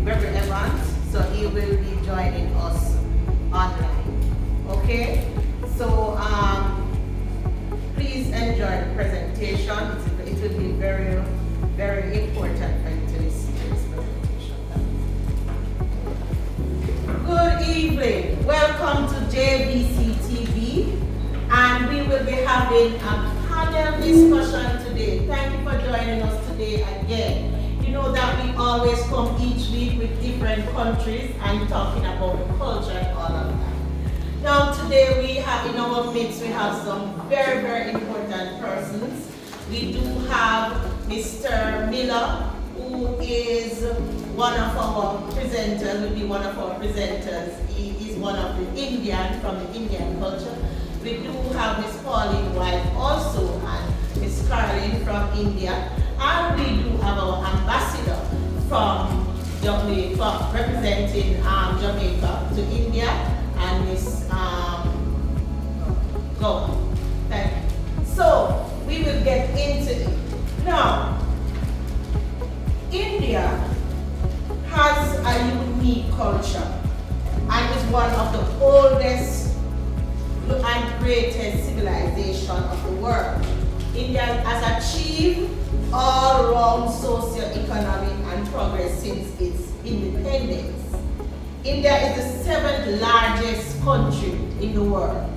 Reverend Evans, so he will be joining us online. Okay, so please enjoy the presentation. It will be very, very important for you to listen to this presentation. Good evening. Welcome to JVC TV, and we will be having a panel discussion today. Thank you for joining us today again. You know that we always come each week with different countries and talking about the culture and all of that. Now today we have in our midst, we have some very, very important persons. We do have Mr. Miller, who is one of our presenters, will be one of our presenters. He is one of the Indian, from the Indian culture. We do have Miss Pauline White also, and Miss Caroline from India. And we do have our ambassador from Jamaica, representing Jamaica to India, and Miss Go. Thank you. So we will get into it. Now, India has a unique culture and is one of the oldest and greatest civilization of the world. India has achieved all-round socio-economic and progress since its independence. India is the 7th largest country in the world.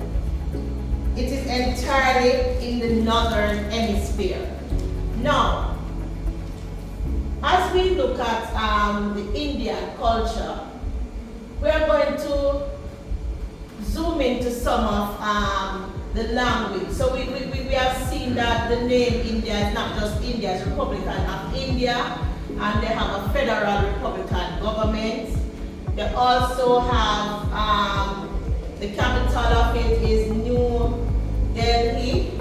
It is entirely in the northern hemisphere. Now, as we look at the Indian culture, we are going to zoom into some of the language. So we have seen that the name India is not just India, it's Republic of India, and they have a federal republican government. They also have, the capital of it is New Delhi,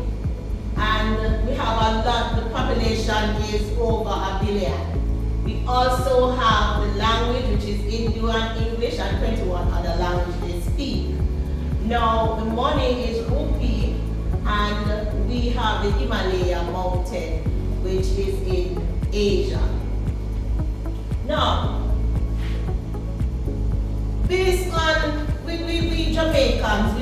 and we have a lot, the population is over 1 billion. We also have the language, which is Hindu and English, and 21 other languages they speak. Now, the money is rupee, and we have the Himalaya mountain, which is in Asia. Now, based on, we Jamaicans, we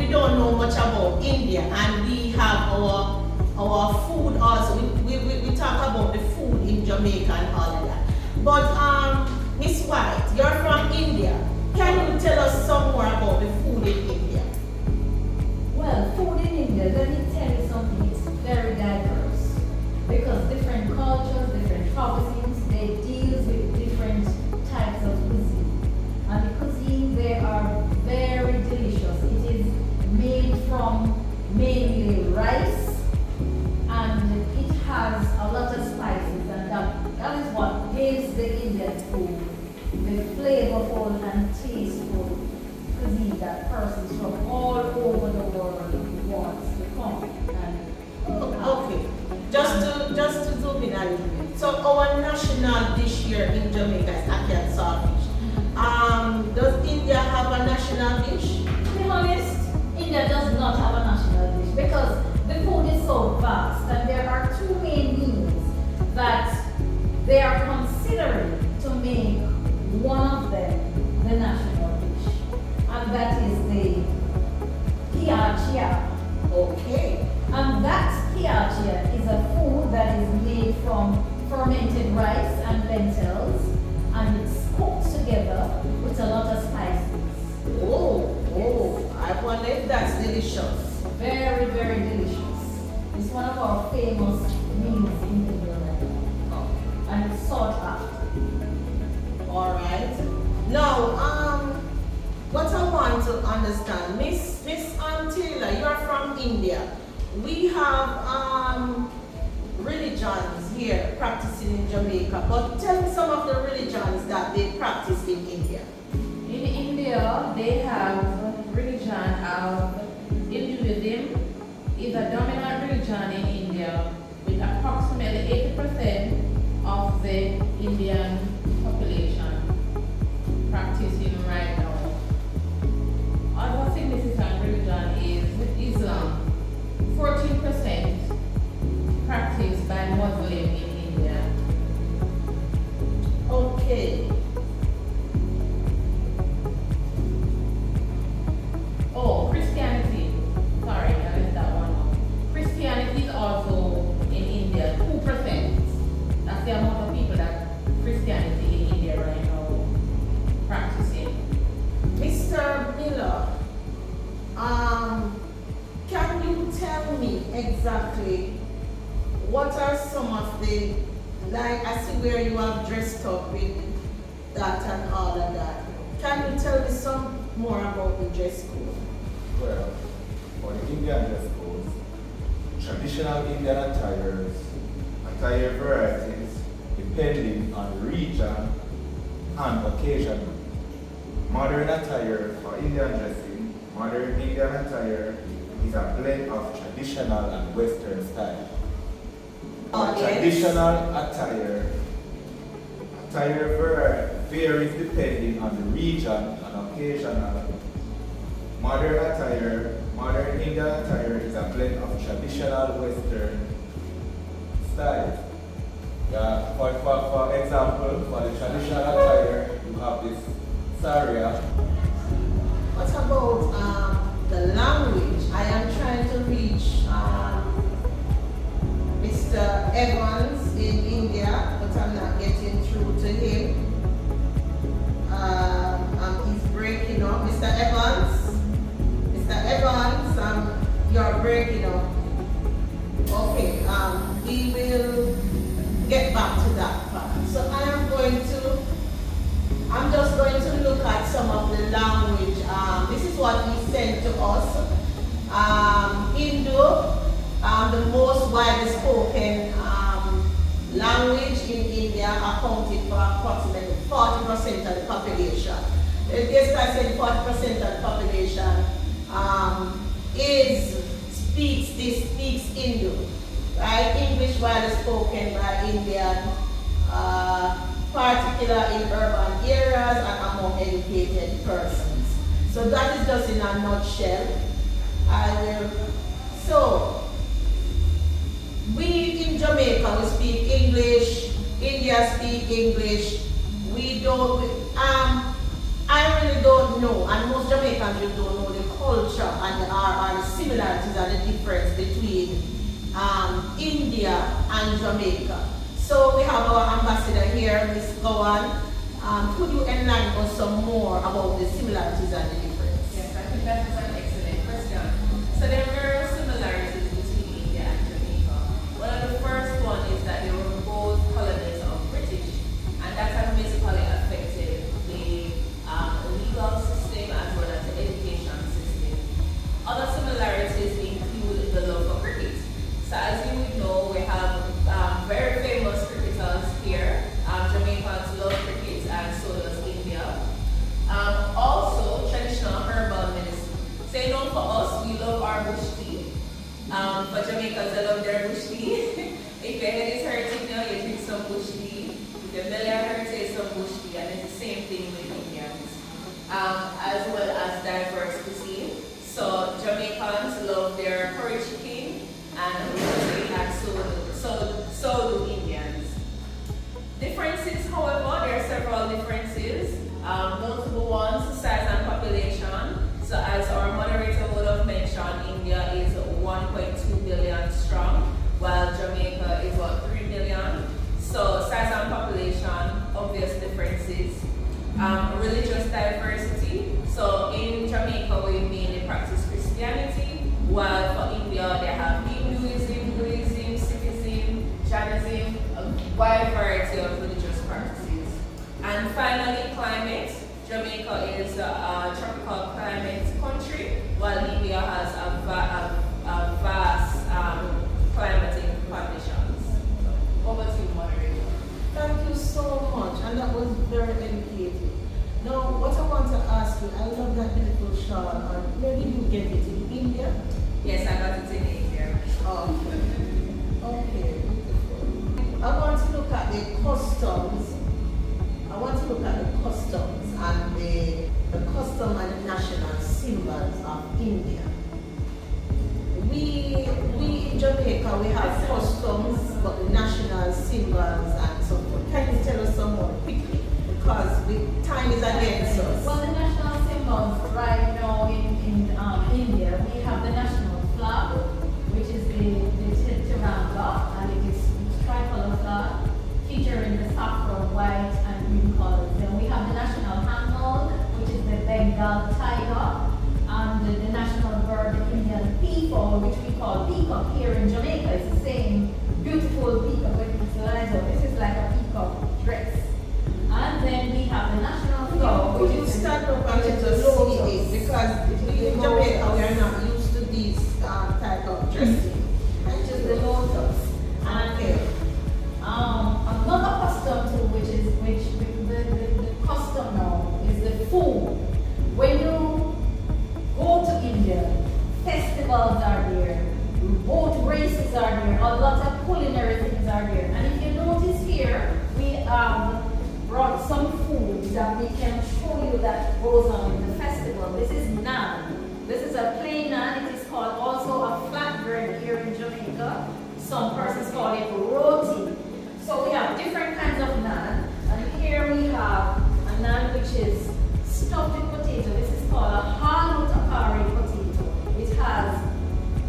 don't know much about India, and we have our food also. We talk about the food in Jamaica and all of that. But Miss White, you're from India. Can you tell us some more about the food in India? Well, food in India, let me tell you something, it's very diverse. Because different cultures, different provinces, they deal with different types of cuisine. And the cuisine, they are very delicious. It is made from mainly rice, and it has a lot of spices, and that is what gives the Indian food the flavorful and tasteful cuisine that persons from all over the world wants to come. And okay, just to zoom in a little bit. So our national dish here in Jamaica is ackee and sawfish. Does India have a national dish? to be honest, India does not have a national dish because the food is so vast, and there are two main meals that they are considering to make one of them the national dish, and that is the piachia. Okay. And that piachia is a food that is made from fermented rice and lentils, and it's cooked together with a lot of spices. I wonder if that's delicious. Very, very delicious. It's one of our famous meals in India right now, and it's sought after. All right. Now, what I want to understand, Miss Taylor, you're from India. We have religions here practicing in Jamaica, but tell me some of the religions that they practice in India. In India, they have religion of Hinduism is a dominant religion in India with approximately 80% of the Indian population practicing right now. Other significant religion is Islam. 14% practiced by Muslims in India. Okay. exactly what are some of the, like I see where you have dressed up with that and all of that. Can you tell me some more about the dress code? Well, for the Indian dress codes, traditional Indian attire varieties depending on the region and occasion. Modern attire for Indian dressing, modern Indian attire is a blend of traditional and Western style. Oh, yes. Traditional attire varies depending on the region and occasional. Modern Indian attire is a blend of traditional Western styles. Yeah, for example, for the traditional attire, you have this saria. What about the language? I am trying to reach Mr. Evans in India, but I'm not getting through to him. He's breaking up. Mr. Evans, you're breaking up. Okay, we will get back to that part. So I'm just going to look at some of the language. This is what he sent to us. Hindu, the most widely spoken language in India, accounted for approximately 40% of the population. This guy said 40% of the population speaks Hindu, right? English widely spoken by Indian, particularly in urban areas and among educated persons. So that is just in a nutshell. So we in Jamaica, we speak English, India speak English. I really don't know, and most Jamaicans really don't know the culture and the similarities and the difference between India and Jamaica. So we have our ambassador here, Ms. Gowan. Could you enlighten us some more about the similarities and the difference? Yes, I think that is an excellent question. So there are various similarities between India and Jamaica. One of the first one is that they were both colonies of British, and that has basically affected the legal system as well as the education system. Other similarities include the love for cricket. So as you would know, we have very famous cricketers here. Jamaicans love cricket and so does India. Also, traditional herbal medicine. Say no for us, we love our bush tea. For Jamaicans, they love their bush tea. If your head is hurting now, you drink some bush tea. If your belly is hurting, some bush tea. And it's the same thing with Indians. As well as diverse cuisine. So Jamaicans love their curry chicken and so do Indians. Differences, however, there are several differences. Notable ones, size and population. So as our moderator would have mentioned, India is 1.2 billion strong, while Jamaica is 3 million. So size and population, obvious differences. Religious diversity. So in Jamaica we mainly practice Christianity, while for India they have Hinduism, Buddhism, Sikhism, Jainism, a wide variety of religious practices. And finally, climate. Jamaica is a tropical climate country, while India has a vast climatic conditions. Over to you, moderator. Thank you so much, and that was very educative. Now, what I want to ask you, I love that beautiful shawl. Where did you get it? In India? Yes, I got it in India. Oh, okay, beautiful. I want to look at the customs. And the custom and national symbols of India. We in Jamaica, we have customs, but the national symbols and so forth. Can you tell us some more quickly? Because the time is against us. Well, the national symbols right now in India, we have the national flag, which is the Tiranga, and it is tricolor flag, featuring the saffron, white, and green colors. Then we have the national animal, which is the Bengal tiger, and the national bird, the Indian peafowl, which we call peacock here stuffed with potato. This is called a halu takari potato. It has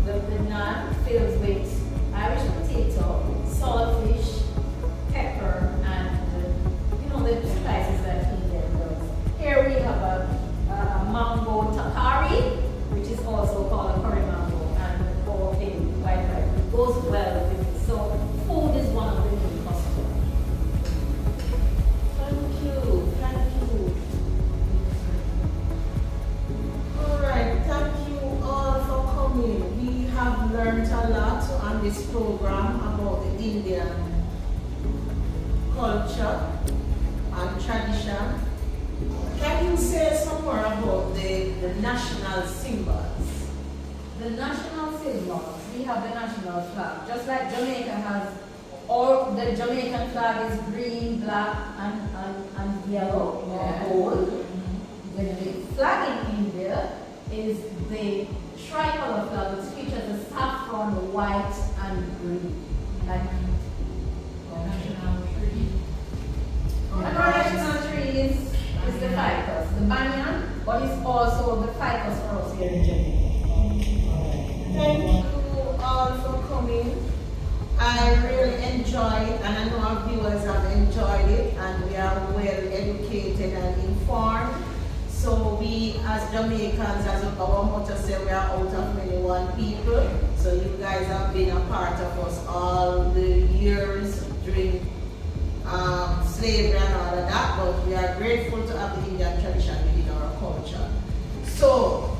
the naan filled with Irish potato, saltfish, pepper, and the spices that Indian does. Here we have a mango takari, which is also called a curry mango, and all in white rice. It goes well with it. So food is one of the main customers. Thank you. Alright, thank you all for coming. We have learned a lot on this program about the Indian culture and tradition. Can you say some more about the national symbols? The national symbols, we have the national flag. Just like Jamaica has, or the Jamaican flag is green, black, and yellow, or gold. The flag in India is the tricolor flag, which features the saffron, the white, and green. Like, our national tree is the ficus, the banyan, but it's also the ficus for us here in Jamaica. Thank you all for coming. I really enjoyed it, and I know our viewers have enjoyed it, and we are well educated and informed. So we as Jamaicans, as our motto says, we are out of many one people. So you guys have been a part of us all the years during slavery and all of that, but we are grateful to have the Indian tradition within our culture. So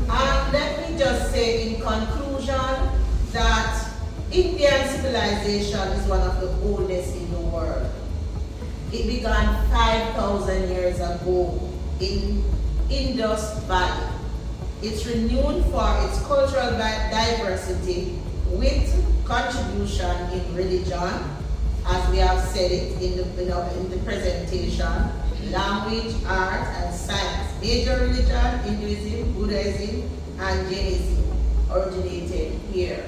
let me just say in conclusion that Indian civilization is one of the oldest in the world. It began 5,000 years ago in Indus Valley. It's renowned for its cultural diversity with contribution in religion, as we have said it in the presentation, language, art, and science. Major religion, Hinduism, Buddhism, and Jainism originated here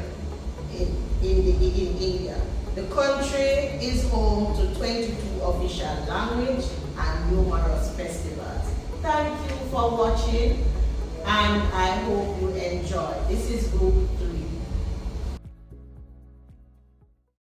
in India. The country is home to 22 official languages and numerous festivals. Thank you for watching, and I hope you enjoy. This is Group